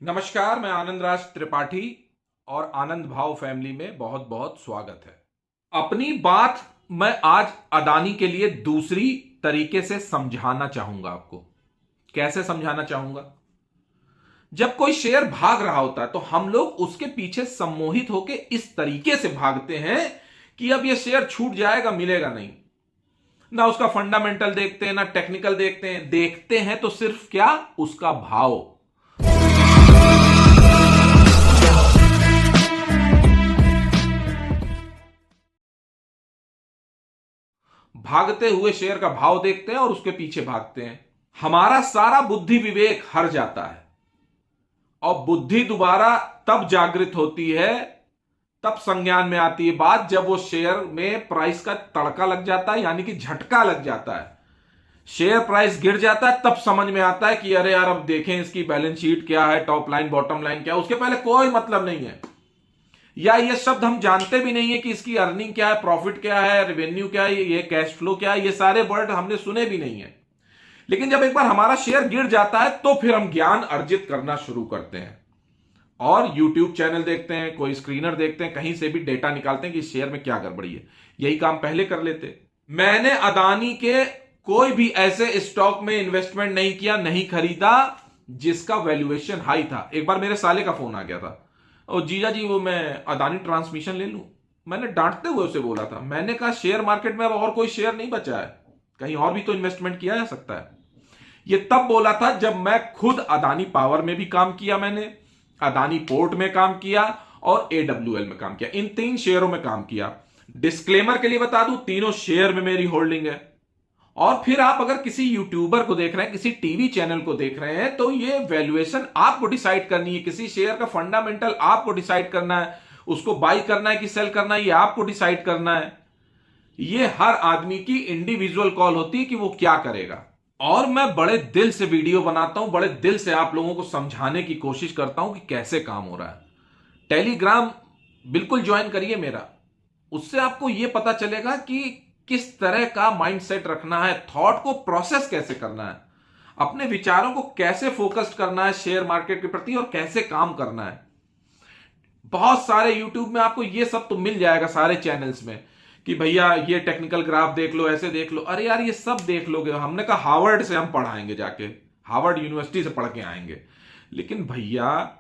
नमस्कार, मैं आनंद राज त्रिपाठी और आनंद भाव फैमिली में बहुत बहुत स्वागत है। अपनी बात मैं आज अदानी के लिए दूसरी तरीके से समझाना चाहूंगा आपको। कैसे समझाना चाहूंगा? जब कोई शेयर भाग रहा होता है तो हम लोग उसके पीछे सम्मोहित होकर इस तरीके से भागते हैं कि अब यह शेयर छूट जाएगा, मिलेगा नहीं। ना उसका फंडामेंटल देखते हैं, ना टेक्निकल देखते हैं तो सिर्फ क्या, उसका भाव। भागते हुए शेयर का भाव देखते हैं और उसके पीछे भागते हैं। हमारा सारा बुद्धि विवेक हर जाता है और बुद्धि दोबारा तब जागृत होती है, तब संज्ञान में आती है बात, जब वो शेयर में प्राइस का तड़का लग जाता है, यानी कि झटका लग जाता है। शेयर प्राइस गिर जाता है, तब समझ में आता है कि अरे यार, अब देखें इसकी बैलेंस शीट क्या है, टॉप लाइन बॉटम लाइन क्या है। उसके पहले कोई मतलब नहीं है, या ये शब्द हम जानते भी नहीं है कि इसकी अर्निंग क्या है, प्रॉफिट क्या है, रेवेन्यू क्या है, ये कैश फ्लो क्या है। ये सारे वर्ड हमने सुने भी नहीं है। लेकिन जब एक बार हमारा शेयर गिर जाता है तो फिर हम ज्ञान अर्जित करना शुरू करते हैं और YouTube चैनल देखते हैं, कोई स्क्रीनर देखते हैं, कहीं से भी डेटा निकालते हैं कि शेयर में क्या गड़बड़ी है। यही काम पहले कर लेते। मैंने अदानी के कोई भी ऐसे स्टॉक में इन्वेस्टमेंट नहीं किया, नहीं खरीदा जिसका वैल्यूएशन हाई था। एक बार मेरे साले का फोन आ गया था, और जीजा जी वो मैं अदानी ट्रांसमिशन ले लूं। मैंने डांटते हुए उसे बोला था, मैंने कहा शेयर मार्केट में अब और कोई शेयर नहीं बचा है, कहीं और भी तो इन्वेस्टमेंट किया जा सकता है। ये तब बोला था जब मैं खुद अदानी पावर में भी काम किया, मैंने अदानी पोर्ट में काम किया और AWL में काम किया। इन 3 शेयरों में काम किया। डिस्क्लेमर के लिए बता दूं, तीनों शेयर में मेरी होल्डिंग है। और फिर आप अगर किसी यूट्यूबर को देख रहे हैं, किसी टीवी चैनल को देख रहे हैं, तो ये वैल्यूएशन आपको डिसाइड करनी है। किसी शेयर का फंडामेंटल आपको डिसाइड करना है, उसको बाई करना है कि सेल करना है, ये आपको डिसाइड करना है। ये हर आदमी की इंडिविजुअल कॉल होती है कि वो क्या करेगा। और मैं बड़े दिल से वीडियो बनाता हूं, बड़े दिल से आप लोगों को समझाने की कोशिश करता हूं कि कैसे काम हो रहा है। टेलीग्राम बिल्कुल ज्वाइन करिए मेरा, उससे आपको यह पता चलेगा कि किस तरह का माइंडसेट रखना है, थॉट को प्रोसेस कैसे करना है, अपने विचारों को कैसे फोकस्ड करना है शेयर मार्केट के प्रति और कैसे काम करना है। बहुत सारे यूट्यूब में आपको यह सब तो मिल जाएगा, सारे चैनल्स में, कि भैया ये टेक्निकल ग्राफ देख लो, ऐसे देख लो। अरे यार, ये सब देख लोगे, हमने कहा हार्वर्ड से हम पढ़ाएंगे, जाके हार्वर्ड यूनिवर्सिटी से पढ़ के आएंगे। लेकिन भैया,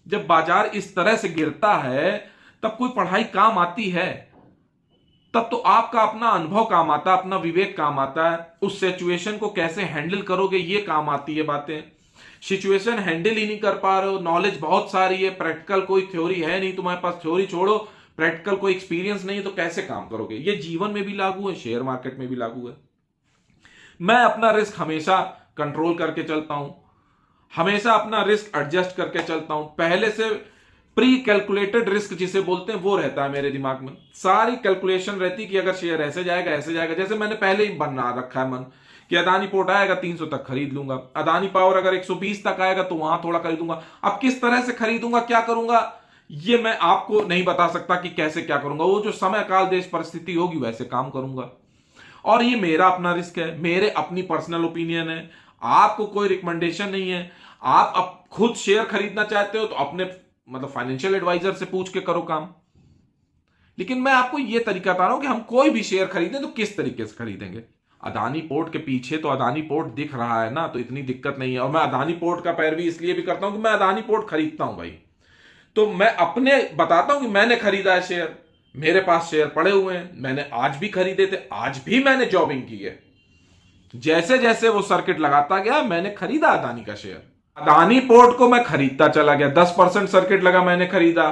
जब बाजार इस तरह से गिरता है तब कोई पढ़ाई काम आती है? तब तो आपका अपना अनुभव काम आता है, अपना विवेक काम आता है। उस सिचुएशन को कैसे हैंडल करोगे, ये काम आती है बातें। सिचुएशन हैंडल ही नहीं कर पा रहे हो, नॉलेज बहुत सारी है, प्रैक्टिकल कोई थ्योरी है नहीं तुम्हारे पास, थ्योरी छोड़ो, प्रैक्टिकल कोई एक्सपीरियंस नहीं है, तो कैसे काम करोगे? ये जीवन में भी लागू है, शेयर मार्केट में भी लागू है। मैं अपना रिस्क हमेशा कंट्रोल करके चलता हूं, हमेशा अपना रिस्क एडजस्ट करके चलता हूं। पहले से प्री कैलकुलेटेड रिस्क जिसे बोलते हैं, वो रहता है मेरे दिमाग में। सारी कैलकुलेशन रहती है कि अगर शेयर ऐसे जाएगा, ऐसे जाएगा। जैसे मैंने पहले ही बना रखा है मन कि अदानी पोर्ट आएगा 300 तक खरीद लूंगा, अदानी पावर अगर 120 तक आएगा तो वहां थोड़ा खरीदूंगा। अब किस तरह से खरीदूंगा, क्या करूंगा, ये मैं आपको नहीं बता सकता कि कैसे क्या करूंगा। वो जो समय काल देश परिस्थिति होगी वैसे काम करूंगा। और ये मेरा अपना रिस्क है, मेरे अपनी पर्सनल ओपिनियन है, आपको कोई रिकमेंडेशन नहीं है। आप अब खुद शेयर खरीदना चाहते हो तो अपने फाइनेंशियल एडवाइजर से पूछ के करो काम। लेकिन मैं आपको यह तरीका बता रहा हूं कि हम कोई भी शेयर खरीदें तो किस तरीके से खरीदेंगे। अदानी पोर्ट के पीछे तो अदानी पोर्ट दिख रहा है ना, तो इतनी दिक्कत नहीं है। और मैं अदानी पोर्ट का पैरवी इसलिए भी करता हूं कि मैं अदानी पोर्ट खरीदता हूं भाई, तो मैं अपने बताता हूं कि मैंने खरीदा है शेयर, मेरे पास शेयर पड़े हुए हैं, मैंने आज भी खरीदे थे, आज भी मैंने जॉबिंग की है। जैसे जैसे वो सर्किट लगाता गया मैंने खरीदा अदानी का शेयर। अदानी पोर्ट को मैं खरीदता चला गया। 10% सर्किट लगा, मैंने खरीदा।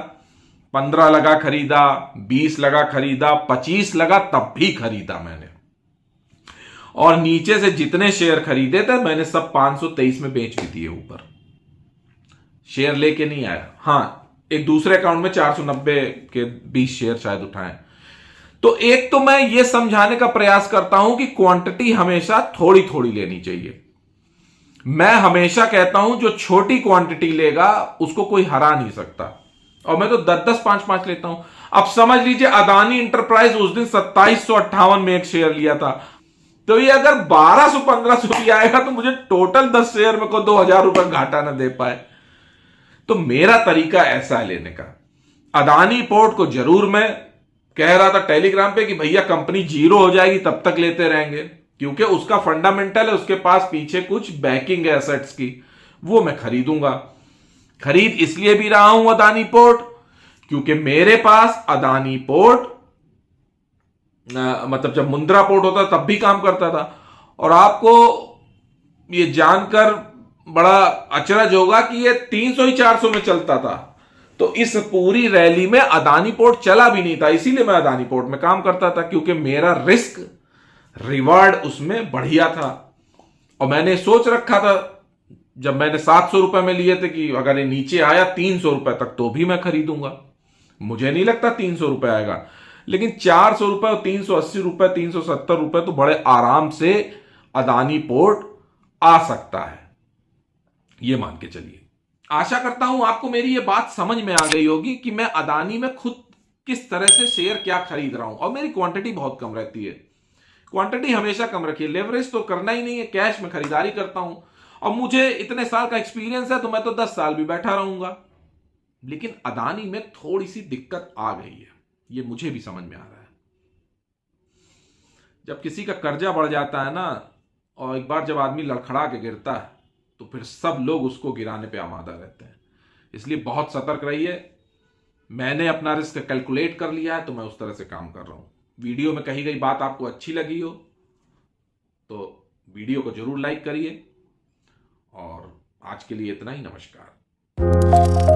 15 लगा, खरीदा। 20 लगा, खरीदा। 25 लगा, तब भी खरीदा मैंने। और नीचे से जितने शेयर खरीदे थे मैंने सब 523 में बेच भी दिए ऊपर। शेयर लेके नहीं आया। हां, एक दूसरे अकाउंट में 490 के 20 शेयर शायद उठाए। तो एक तो मैं ये समझाने का प्रयास करता हूं कि क्वांटिटी हमेशा थोड़ी थोड़ी लेनी चाहिए। मैं हमेशा कहता हूं जो छोटी क्वांटिटी लेगा उसको कोई हरा नहीं सकता, और मैं तो 10-10, 5-5 लेता हूं। अब समझ लीजिए अदानी इंटरप्राइज उस दिन 2758 में एक शेयर लिया था, तो ये अगर 1200-1500 भी आएगा तो मुझे टोटल 10 शेयर में को 2000 रुपए घाटा ना दे पाए। तो मेरा तरीका ऐसा है लेने का। अदानी पोर्ट को जरूर मैं कह रहा था टेलीग्राम पे कि भैया कंपनी जीरो हो जाएगी तब तक लेते रहेंगे, क्योंकि उसका फंडामेंटल है, उसके पास पीछे कुछ बैकिंग है एसेट्स की, वो मैं खरीदूंगा। खरीद इसलिए भी रहा हूं अदानी पोर्ट क्योंकि मेरे पास अदानी पोर्ट मतलब जब मुंद्रा पोर्ट होता तब भी काम करता था। और आपको ये जानकर बड़ा अचरज होगा कि ये 300 ही 400 में चलता था, तो इस पूरी रैली में अदानी पोर्ट चला भी नहीं था। इसीलिए मैं अदानी पोर्ट में काम करता था, क्योंकि मेरा रिस्क रिवार्ड उसमें बढ़िया था। और मैंने सोच रखा था जब मैंने 700 रुपए में लिए थे कि अगर ये नीचे आया 300 रुपए तक तो भी मैं खरीदूंगा। मुझे नहीं लगता 300 रुपए आएगा, लेकिन 400 रुपए और 380 रुपए 370 रुपए तो बड़े आराम से अदानी पोर्ट आ सकता है, ये मान के चलिए। आशा करता हूं आपको मेरी ये बात समझ में आ गई होगी कि मैं अदानी में खुद किस तरह से शेयर क्या खरीद रहा हूं। और मेरी क्वांटिटी बहुत कम रहती है, क्वांटिटी हमेशा कम रखी है, लेवरेज तो करना ही नहीं है, कैश में खरीदारी करता हूं। और मुझे इतने साल का एक्सपीरियंस है तो मैं तो 10 साल भी बैठा रहूंगा। लेकिन अदानी में थोड़ी सी दिक्कत आ गई है, ये मुझे भी समझ में आ रहा है। जब किसी का कर्जा बढ़ जाता है ना, और एक बार जब आदमी लड़खड़ा के गिरता है तो फिर सब लोग उसको गिराने पे आमादा रहते हैं। इसलिए बहुत सतर्क रहिए। मैंने अपना रिस्क कैलकुलेट कर लिया है तो मैं उस तरह से काम कर रहा हूं। वीडियो में कही गई बात आपको अच्छी लगी हो तो वीडियो को जरूर लाइक करिए। और आज के लिए इतना ही। नमस्कार।